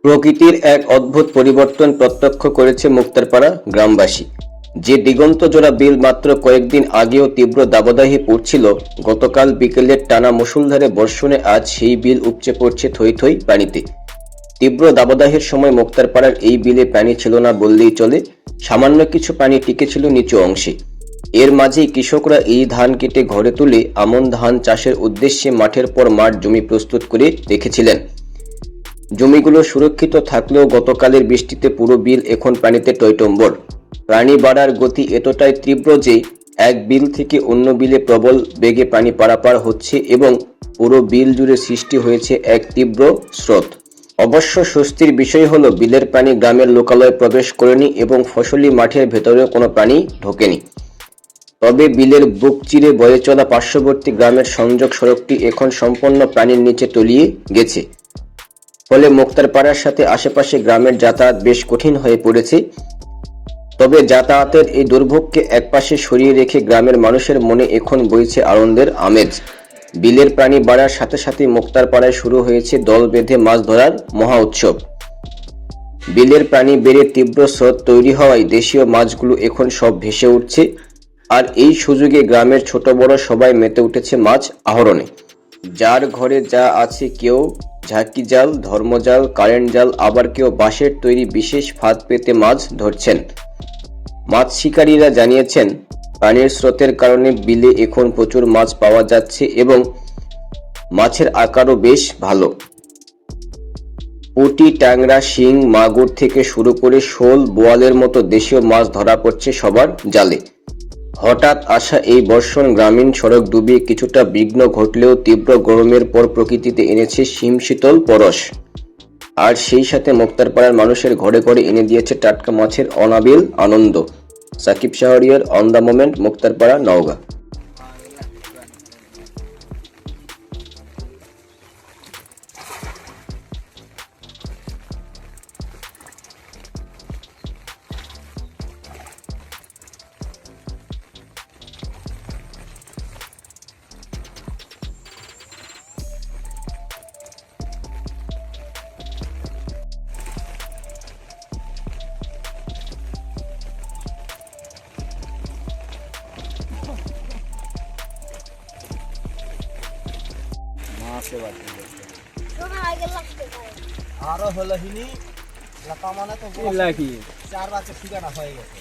প্রকৃতির এক অদ্ভুত পরিবর্তন প্রত্যক্ষ করেছে মুক্তারপাড়া গ্রামবাসী। যে দিগন্তজোড়া বিল মাত্র কয়েকদিন আগেও তীব্র দাবদাহে পড়ছিল, গতকাল বিকেলের টানা মুষলধারে বর্ষণে আজ সেই বিল উপচে পড়ছে থই থই পানিতে। তীব্র দাবদাহের সময় মুক্তারপাড়ার এই বিলে পানি ছিল না বললেই চলে, সামান্য কিছু পানি টিকেছিল নিচু অংশে। এর মাঝেই কৃষকরা এই ধান কেটে ঘরে তুলে আমন ধান চাষের উদ্দেশ্যে মাঠের পর মাঠ জমি প্রস্তুত করে রেখেছিলেন। জমিগুলো সুরক্ষিত থাকলেও গতকালের বৃষ্টিতে পুরো বিল এখন পানিতে টইটম্বর। পানি বাড়ার গতি এতটাই তীব্র যে এক বিল থেকে অন্য বিলে প্রবল বেগে পানি পারাপার হচ্ছে এবং পুরো বিল জুড়ে সৃষ্টি হয়েছে এক তীব্র স্রোত। অবশ্য স্বস্তির বিষয় হলো বিলের পানি গ্রামের লোকালয়ে প্রবেশ করেনি এবং ফসলি মাঠের ভেতরেও কোনো পানি ঢোকেনি। তবে বিলের বুক চিরে বয়ে চলা পার্শ্ববর্তী গ্রামের সংযোগ সড়কটি এখন সম্পূর্ণ পানির নিচে তলিয়ে গেছে। ফলে মুক্তারপাড়ার সাথে আশেপাশে গ্রামের যাতায়াত বেশ কঠিন হয়ে পড়েছে। তবে যাতায়াতের এই দুর্ভোগকে একপাশে সরিয়ে রেখে গ্রামের মানুষের মনে এখন বইছে আনন্দের আমেজ। বিলের পানি বাড়ার সাথে সাথে মুক্তারপাড়ায় শুরু হয়েছে দল বেঁধে মাছ ধরার মহা উৎসব। বিলের পানি বেড়ে তীব্র স্রোত তৈরি হওয়ায় দেশীয় মাছগুলো এখন সব ভেসে উঠছে, আর এই সুযোগে গ্রামের ছোট বড় সবাই মেতে উঠেছে মাছ আহরণে। যার ঘরে যা আছে, কেউ ঝাঁকি জাল, ধর্মজাল, কারেন্ট জাল, আবার কেউ বাঁশের তৈরি বিশেষ ফাঁদ পেতে মাছ ধরছেন। মাছ শিকারীরা জানিয়েছেন, পানির স্রোতের কারণে বিলে এখন প্রচুর মাছ পাওয়া যাচ্ছে এবং মাছের আকারও বেশ ভালো। পুঁটি, ট্যাংরা, শিং, মাগুর থেকে শুরু করে শোল, বোয়ালের মতো দেশীয় মাছ ধরা পড়ছে সবার জালে। হঠাৎ আসা এই বর্ষণ গ্রামীণ সড়ক ডুবিয়ে কিছুটা বিঘ্ন ঘটলেও তীব্র গরমের পর প্রকৃতিতে এনেছে হিমশীতল পরশ। আর সেই সাথে মুক্তারপাড়ার মানুষের ঘরে ঘরে এনে দিয়েছে টাটকা মাছের অনাবিল আনন্দ। Sakib Shahriar, on the moment, Muktarpara, Naogaon. মাছে বাড়তে আরো হলো হিনি লাফা মানে তো লাগি 4 বাচ্চা ঠিকানা হয়ে গেছে।